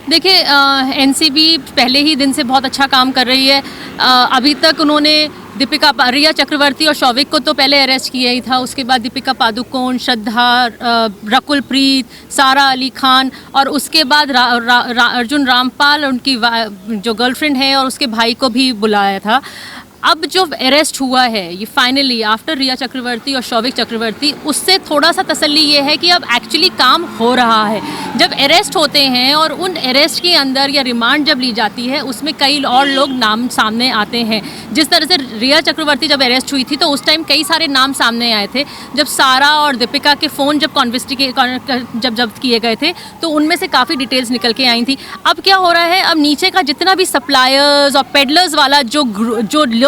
देखिए एनसीबी पहले ही दिन से बहुत अच्छा काम कर रही है। अभी तक उन्होंने रिया चक्रवर्ती और शौविक को तो पहले अरेस्ट किया ही था, उसके बाद दीपिका पादुकोण, श्रद्धा, रकुल प्रीत, सारा अली खान और उसके बाद अर्जुन रामपाल उनकी जो गर्लफ्रेंड है और उसके भाई को भी बुलाया था। अब जो अरेस्ट हुआ है ये फाइनली आफ्टर रिया चक्रवर्ती और शौविक चक्रवर्ती, उससे थोड़ा सा तसल्ली ये है कि अब एक्चुअली काम हो रहा है। जब अरेस्ट होते हैं और उन अरेस्ट के अंदर या रिमांड जब ली जाती है उसमें कई और लोग नाम सामने आते हैं। जिस तरह से रिया चक्रवर्ती जब अरेस्ट हुई थी तो उस टाइम कई सारे नाम सामने आए थे। जब सारा और दीपिका के फ़ोन जब जब जब्त किए गए थे तो उनमें से काफ़ी डिटेल्स निकल के आई थी। अब क्या हो रहा है, अब नीचे का जितना भी सप्लायर्स और पेडलर्स वाला जो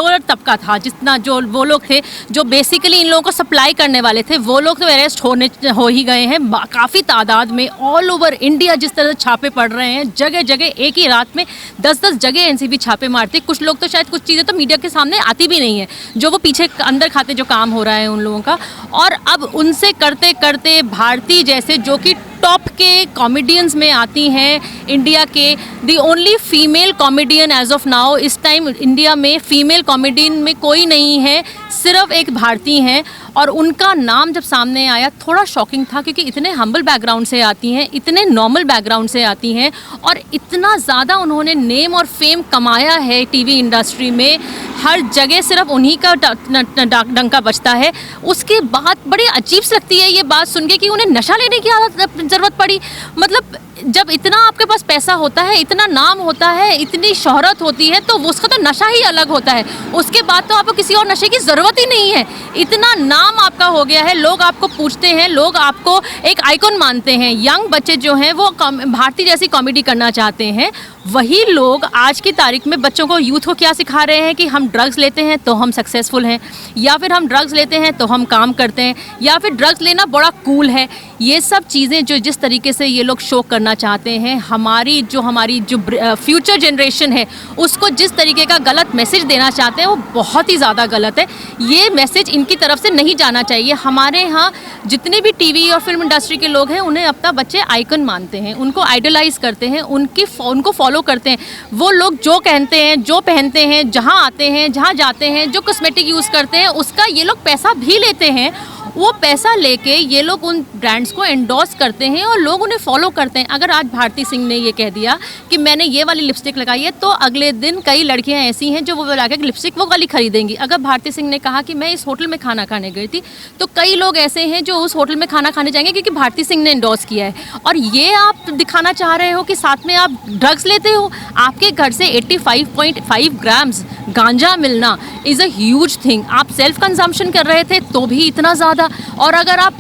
लोअर तबका था, जितना जो वो लोग थे जो बेसिकली इन लोगों को सप्लाई करने वाले थे, वो लोग तो अरेस्ट हो ही गए हैं काफ़ी तादाद में। ऑल ओवर इंडिया जिस तरह से छापे पड़ रहे हैं, जगह जगह एक ही रात में 10-10 जगह एनसीबी छापे मारती। कुछ लोग तो शायद कुछ चीज़ें तो मीडिया के सामने आती भी नहीं है, जो वो पीछे अंदर खाते जो काम हो रहा है उन लोगों का। और अब उनसे करते करते भारती जैसे जो कि टॉप के कॉमेडियंस में आती हैं इंडिया के, the only female comedian as of now, इस टाइम इंडिया में फीमेल कॉमेडियन में कोई नहीं है, सिर्फ एक भारती हैं। और उनका नाम जब सामने आया थोड़ा शॉकिंग था, क्योंकि इतने हम्बल बैकग्राउंड से आती हैं, इतने नॉर्मल बैकग्राउंड से आती हैं और इतना ज़्यादा उन्होंने नेम और फेम कमाया है टीवी इंडस्ट्री में, हर जगह सिर्फ उन्हीं का डंका बजता है। उसके बाद बड़ी अजीब सी लगती है ये बात सुन के कि उन्हें नशा लेने की ज़रूरत पड़ी। मतलब जब इतना आपके पास पैसा होता है, इतना नाम होता है, इतनी शोहरत होती है, तो उसका तो नशा ही अलग होता है। उसके बाद तो आपको किसी और नशे की ज़रूरत ही नहीं है। इतना नाम आपका हो गया है, लोग आपको पूछते हैं, लोग आपको एक आइकॉन मानते हैं। यंग बच्चे जो हैं वो भारती जैसी कॉमेडी करना चाहते हैं। वही लोग आज की तारीख में बच्चों को, यूथ को क्या सिखा रहे हैं कि हम ड्रग्स लेते हैं तो हम सक्सेसफुल हैं, या फिर हम ड्रग्स लेते हैं तो हम काम करते हैं, या फिर ड्रग्स लेना बड़ा कूल है। ये सब चीज़ें जो जिस तरीके से ये लोग शो करना चाहते हैं, हमारी जो फ्यूचर जनरेशन है उसको जिस तरीके का गलत मैसेज देना चाहते हैं वो बहुत ही ज़्यादा गलत है। ये मैसेज इनकी तरफ से नहीं जाना चाहिए। हमारे यहाँ जितने भी टीवी और फिल्म इंडस्ट्री के लोग हैं उन्हें अपना बच्चे आइकन मानते हैं, उनको आइडलाइज करते हैं, उनको फॉलो करते हैं। वो लोग जो कहते हैं, जो पहनते हैं, जहाँ आते हैं, जहाँ जाते हैं, जो कॉस्मेटिक यूज़ करते हैं, उसका ये लोग पैसा भी लेते हैं। वो पैसा लेके ये लोग उन ब्रांड्स को एंडोर्स करते हैं और लोग उन्हें फॉलो करते हैं। अगर आज भारती सिंह ने ये कह दिया कि मैंने ये वाली लिपस्टिक लगाई है, तो अगले दिन कई लड़कियां ऐसी हैं जो वो लगा के लिपस्टिक वो वाली खरीदेंगी। अगर भारती सिंह ने कहा कि मैं इस होटल में खाना खाने गई थी, तो कई लोग ऐसे हैं जो उस होटल में खाना खाने जाएंगे क्योंकि भारती सिंह ने एंडोर्स किया है। और ये आप दिखाना चाह रहे हो कि साथ में आप ड्रग्स लेते हो। आपके घर से 85.5 ग्राम्स गांजा मिलना इज़ अ ह्यूज थिंग। आप सेल्फ कंजम्पशन कर रहे थे तो भी इतना ज़्यादा, और अगर आप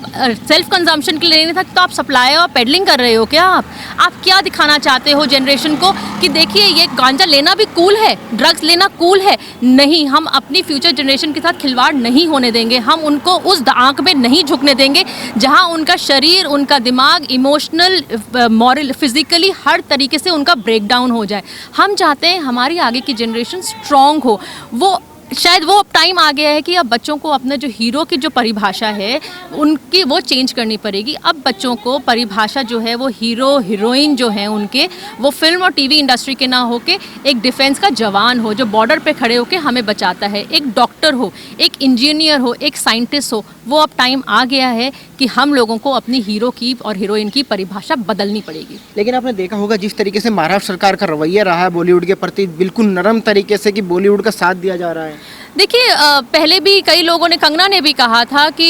सेल्फ कंजम्पशन के लिए नहीं था तो आप सप्लाई और पेडलिंग कर रहे हो क्या? आप क्या दिखाना चाहते हो जनरेशन को कि देखिए ये गांजा लेना भी कूल है, ड्रग्स लेना कूल है? नहीं, हम अपनी फ्यूचर जनरेशन के साथ खिलवाड़ नहीं होने देंगे। हम उनको उस आंक में नहीं झुकने देंगे जहां उनका शरीर, उनका दिमाग, इमोशनल, मॉरल, फिजिकली हर तरीके से उनका ब्रेकडाउन हो जाए। हम चाहते हैं हमारी आगे की जनरेशन स्ट्रॉन्ग हो। वो शायद वो टाइम आ गया है कि अब बच्चों को अपने जो हीरो की जो परिभाषा है उनकी वो चेंज करनी पड़ेगी। अब बच्चों को परिभाषा जो है वो हीरो हीरोइन जो है उनके, वो फिल्म और टीवी इंडस्ट्री के ना होके एक डिफेंस का जवान हो जो बॉर्डर पे खड़े होके हमें बचाता है, एक डॉक्टर हो, एक इंजीनियर हो, एक साइंटिस्ट हो। वो अब टाइम आ गया है कि हम लोगों को अपनी हीरो की और हीरोइन की परिभाषा बदलनी पड़ेगी। लेकिन आपने देखा होगा जिस तरीके से महाराष्ट्र सरकार का रवैया रहा है बॉलीवुड के प्रति, बिल्कुल नरम तरीके से कि बॉलीवुड का साथ दिया जा रहा है। देखिए पहले भी कई लोगों ने, कंगना ने भी कहा था कि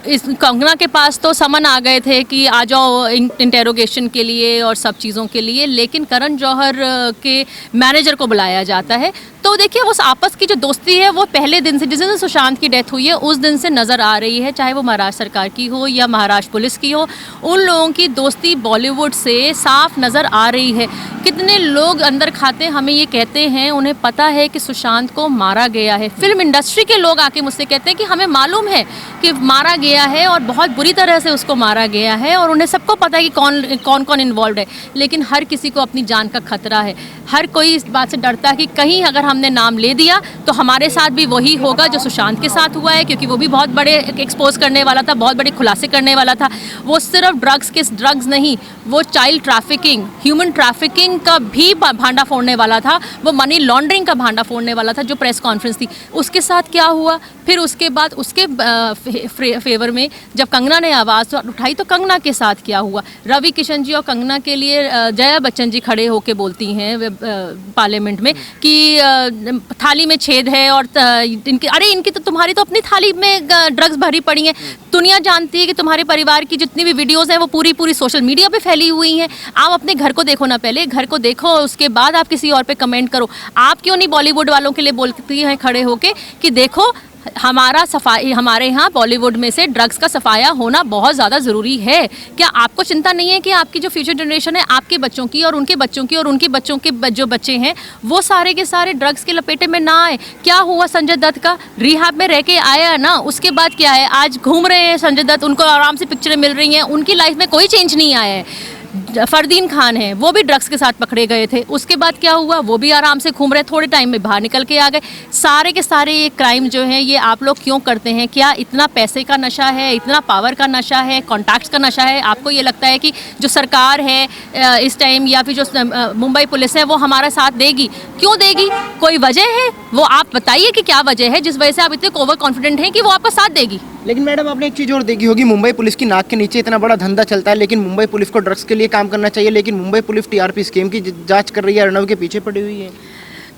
इस कंगना के पास तो समन आ गए थे कि आ जाओ इंटेरोगेशन के लिए और सब चीज़ों के लिए, लेकिन करण जौहर के मैनेजर को बुलाया जाता है। तो देखिए उस आपस की जो दोस्ती है वो पहले दिन से, जिस दिन सुशांत की डेथ हुई है उस दिन से नज़र आ रही है, चाहे वो महाराष्ट्र सरकार की हो या महाराष्ट्र पुलिस की हो। उन लोगों की दोस्ती बॉलीवुड से साफ नज़र आ रही है। कितने लोग अंदर खाते हमें ये कहते हैं उन्हें पता है कि सुशांत को मारा गया है। फिल्म इंडस्ट्री के लोग आके मुझसे कहते हैं कि हमें मालूम है कि मारा गया है और बहुत बुरी तरह से उसको मारा गया है, और उन्हें सबको पता है कि कौन कौन इन्वॉल्व है, लेकिन हर किसी को अपनी जान का खतरा है। हर कोई इस बात से डरता है कि कहीं अगर हमने नाम ले दिया तो हमारे साथ भी वही होगा जो सुशांत के साथ हुआ है, क्योंकि वो भी बहुत बड़े एक्सपोज करने वाला था, बहुत बड़े खुलासे करने वाला था। वो सिर्फ ड्रग्स नहीं, वो चाइल्ड ट्रैफिकिंग, ह्यूमन ट्रैफिकिंग का भी भांडा फोड़ने वाला था, वो मनी लॉन्ड्रिंग का भांडा फोड़ने वाला था। जो प्रेस कॉन्फ्रेंस थी उसके साथ क्या हुआ, फिर उसके बाद उसके फेवर में जब कंगना ने आवाज़ उठाई तो कंगना के साथ क्या हुआ। रवि किशन जी और कंगना के लिए जया बच्चन जी खड़े होके बोलती हैं पार्लियामेंट में कि थाली में छेद है और इनकी तो तुम्हारी तो अपनी थाली में ड्रग्स भरी पड़ी हैं। दुनिया जानती है कि तुम्हारे परिवार की जितनी भी वीडियोस हैं वो पूरी सोशल मीडिया पे फैली हुई हैं। आप अपने घर को देखो ना, पहले घर को देखो, उसके बाद आप किसी और पे कमेंट करो। आप क्यों नहीं बॉलीवुड वालों के लिए बोलती हैं खड़े होके कि देखो हमारा सफाई, हमारे यहाँ बॉलीवुड में से ड्रग्स का सफाया होना बहुत ज़्यादा ज़रूरी है। क्या आपको चिंता नहीं है कि आपकी जो फ्यूचर जनरेशन है, आपके बच्चों की और उनके बच्चों की और उनके बच्चों के जो बच्चे हैं वो सारे के सारे ड्रग्स के लपेटे में ना आए? क्या हुआ संजय दत्त का, रिहाब में रह के आया ना, उसके बाद क्या है, आज घूम रहे हैं संजय दत्त, उनको आराम से पिक्चरें मिल रही हैं, उनकी लाइफ में कोई चेंज नहीं आया है। फरदीन खान है, वो भी ड्रग्स के साथ पकड़े गए थे, उसके बाद क्या हुआ, वो भी आराम से घूम रहे, थोड़े टाइम में बाहर निकल के आ गए। सारे के सारे ये क्राइम जो हैं ये आप लोग क्यों करते हैं? क्या इतना पैसे का नशा है, इतना पावर का नशा है, कॉन्टैक्ट्स का नशा है? आपको ये लगता है कि जो सरकार है इस टाइम या फिर जो मुंबई पुलिस है वो हमारा साथ देगी? क्यों देगी? कोई वजह है? वो आप बताइए कि क्या वजह है जिस वजह से आप इतने ओवर कॉन्फिडेंट हैं कि वो आपका साथ देगी? लेकिन मैडम आपने एक चीज़ और देखी होगी, मुंबई पुलिस की नाक के नीचे इतना बड़ा धंधा चलता है, लेकिन मुंबई पुलिस को ड्रग्स के लिए काम करना चाहिए, लेकिन मुंबई पुलिस टीआरपी स्कीम की जांच कर रही है, अर्नब के पीछे पड़ी हुई है।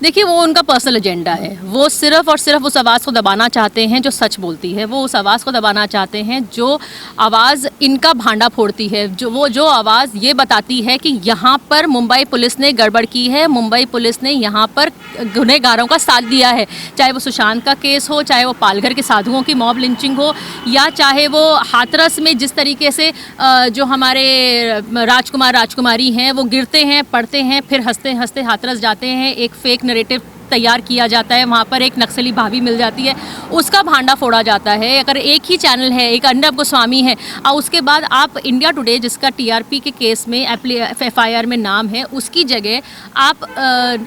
देखिए, वो उनका पर्सनल एजेंडा है। वो सिर्फ और सिर्फ उस आवाज़ को दबाना चाहते हैं जो सच बोलती है। वो उस आवाज़ को दबाना चाहते हैं जो आवाज़ इनका भांडा फोड़ती है, जो आवाज़ ये बताती है कि यहाँ पर मुंबई पुलिस ने गड़बड़ की है, मुंबई पुलिस ने यहाँ पर गुनहगारों का साथ दिया है। चाहे वो सुशांत का केस हो, चाहे वो पालघर के साधुओं की मॉब लिंचिंग हो, या चाहे वो हाथरस में जिस तरीके से जो हमारे राजकुमारी हैं वो गिरते हैं, पड़ते हैं, फिर हंसते हंसते हाथरस जाते हैं, एक फेक नैरेटिव तैयार किया जाता है, वहाँ पर एक नक्सली भाभी मिल जाती है, उसका भांडा फोड़ा जाता है। अगर एक ही चैनल है, एक अर्नब गोस्वामी है, और उसके बाद आप इंडिया टुडे जिसका टीआरपी के केस में एफआईआर में नाम है, उसकी जगह आप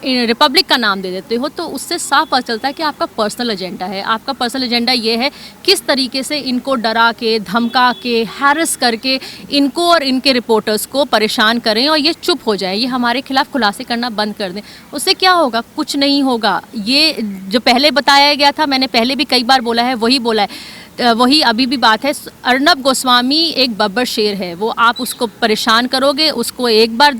रिपब्लिक का नाम दे देते हो, तो उससे साफ पता चलता है कि आपका पर्सनल एजेंडा है। आपका पर्सनल एजेंडा ये है किस तरीके से इनको डरा के, धमका के, हैरेस करके इनको और इनके रिपोर्टर्स को परेशान करें और ये चुप हो जाए, ये हमारे खिलाफ खुलासे करना बंद कर दें। उससे क्या होगा? कुछ नहीं होगा। ये जो पहले बताया गया था, मैंने पहले भी कई बार बोला है, वही बोला है, वही अभी भी बात है। अर्नब गोस्वामी एक बब्बर शेर है, वो आप उसको परेशान करोगे, उसको एक बार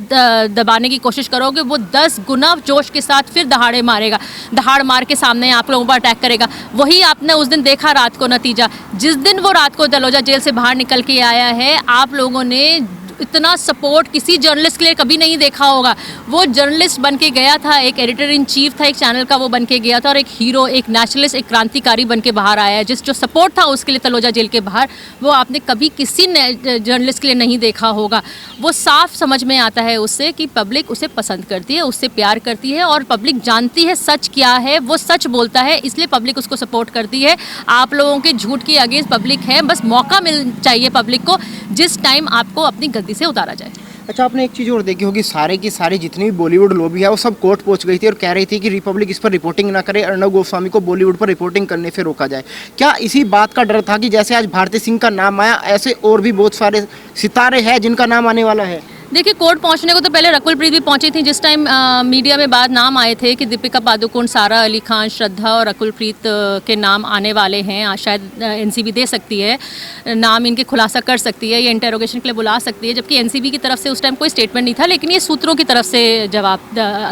दबाने की कोशिश करोगे, वो 10 गुना जोश के साथ फिर दहाड़े मारेगा, दहाड़ मार के सामने आप लोगों पर अटैक करेगा। वही आपने उस दिन देखा रात को नतीजा, जिस दिन वो रात को तलोजा जेल से बाहर निकल के आया है, आप लोगों ने इतना सपोर्ट किसी जर्नलिस्ट के लिए कभी नहीं देखा होगा। वो जर्नलिस्ट बन के गया था, एक एडिटर इन चीफ था एक चैनल का, वो बन के गया था, और एक हीरो, एक नेशनलिस्ट, एक क्रांतिकारी बन के बाहर आया है। जो सपोर्ट था उसके लिए तलोजा जेल के बाहर, वो आपने कभी किसी जर्नलिस्ट के लिए नहीं देखा होगा। वो साफ समझ में आता है उससे कि पब्लिक उसे पसंद करती है, उससे प्यार करती है, और पब्लिक जानती है सच क्या है, वो सच बोलता है, इसलिए पब्लिक उसको सपोर्ट करती है। आप लोगों के झूठ के अगेंस्ट पब्लिक है, बस मौका मिल चाहिए पब्लिक को जिस टाइम आपको अपनी गद्दी से उतारा जाए। अच्छा, आपने एक चीज़ और देखी होगी, सारे की सारी जितनी भी बॉलीवुड लॉबी है वो सब कोर्ट पहुंच गई थी और कह रही थी कि रिपब्लिक इस पर रिपोर्टिंग ना करे, अर्नब गोस्वामी को बॉलीवुड पर रिपोर्टिंग करने से रोका जाए। क्या इसी बात का डर था कि जैसे आज भारती सिंह का नाम आया, ऐसे और भी बहुत सारे सितारे हैं जिनका नाम आने वाला है? देखिए, कोर्ट पहुंचने को तो पहले रकुल प्रीत भी पहुंची थी। जिस टाइम मीडिया में बाद नाम आए थे कि दीपिका पादुकोण, सारा अली खान, श्रद्धा और रकुल प्रीत के नाम आने वाले हैं, आज शायद एनसीबी दे सकती है, नाम इनके खुलासा कर सकती है, ये इंटेरोगेशन के लिए बुला सकती है, जबकि एनसीबी की तरफ से उस टाइम कोई स्टेटमेंट नहीं था, लेकिन ये सूत्रों की तरफ से जवाब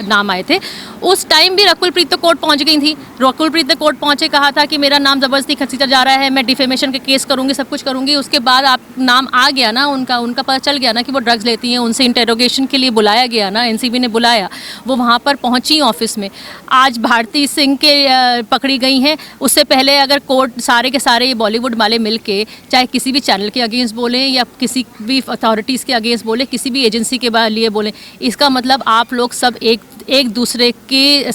नाम आए थे। उस टाइम भी रकुल प्रीत तो कोर्ट पहुँच गई थी। रकुल प्रीत ने कोर्ट पहुँचे, कहा था कि मेरा नाम ज़बरदस्ती खसीटा जा रहा है, मैं डिफेमेशन के केस करूँगी, सब कुछ करूँगी। उसके बाद आप नाम आ गया ना उनका पता चल गया ना कि वो ड्रग्स लेती हैं, उनसे इंटेरोगेशन के लिए बुलाया गया ना, एनसीबी ने बुलाया, वो वहाँ पर पहुँची ऑफिस में। आज भारती सिंह के पकड़ी गई हैं, उससे पहले अगर कोर्ट सारे के सारे ये बॉलीवुड वाले मिल के चाहे किसी भी चैनल के अगेंस्ट बोलें या किसी भी अथॉरिटीज़ के अगेंस्ट बोलें, किसी भी एजेंसी के लिए बोलें, इसका मतलब आप लोग सब एक दूसरे के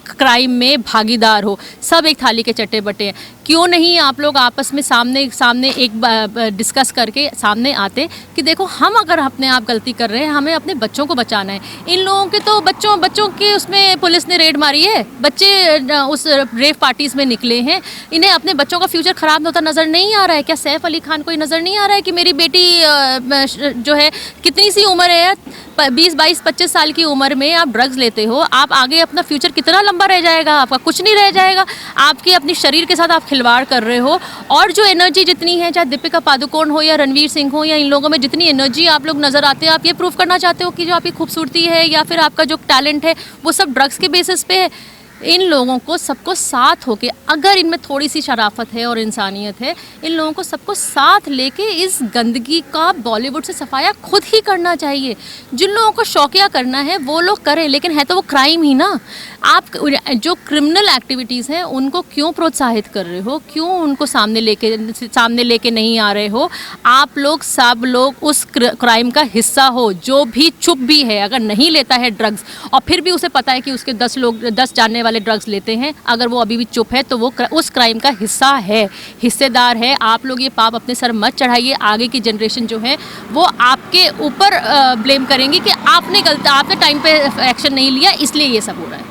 क्राइम में भागीदार हो, सब एक थाली के चट्टे बट्टे हैं। क्यों नहीं आप लोग आपस में सामने सामने एक डिस्कस करके सामने आते कि देखो हम अगर अपने आप गलती कर रहे हैं, हमें अपने बच्चों को बचाना है। इन लोगों के तो बच्चों के उसमें पुलिस ने रेड मारी है, बच्चे उस रेव पार्टीज में निकले हैं, इन्हें अपने बच्चों का फ्यूचर खराब होता नज़र नहीं आ रहा है क्या? सैफ अली खान को नज़र नहीं आ रहा है कि मेरी बेटी जो है कितनी सी उम्र है, 20, 22, 25 साल की उम्र में आप ड्रग्स लेते हो, आप आगे अपना फ्यूचर कितना लंबा रह जाएगा? आपका कुछ नहीं रह जाएगा। आपकी अपनी शरीर के साथ आप खिलवाड़ कर रहे हो। और जो एनर्जी जितनी है, चाहे दीपिका पादुकोण हो या रणवीर सिंह हो या इन लोगों में जितनी एनर्जी आप लोग नज़र आते हैं, आप ये प्रूव करना चाहते हो कि जो आपकी खूबसूरती है या फिर आपका जो टैलेंट है वो सब ड्रग्स के बेसिस पे है। इन लोगों को सबको साथ होके, अगर इनमें थोड़ी सी शराफत है और इंसानियत है, इन लोगों को सबको साथ लेके इस गंदगी का बॉलीवुड से सफाया खुद ही करना चाहिए। जिन लोगों को शौकिया करना है वो लोग करें, लेकिन है तो वो क्राइम ही ना। आप जो क्रिमिनल एक्टिविटीज़ हैं उनको क्यों प्रोत्साहित कर रहे हो? क्यों उनको सामने लेके नहीं आ रहे हो? आप लोग सब लोग उस क्राइम का हिस्सा हो। जो भी चुप भी है, अगर नहीं लेता है ड्रग्स और फिर भी उसे पता है कि उसके 10 जानने वाले ड्रग्स लेते हैं, अगर वो अभी भी चुप है तो वो उस क्राइम का हिस्सा है, हिस्सेदार है। आप लोग ये पाप अपने सर मत चढ़ाइए। आगे की जनरेशन जो है वो आपके ऊपर ब्लेम करेंगे कि आपने टाइम पे एक्शन नहीं लिया, इसलिए ये सब हो रहा है।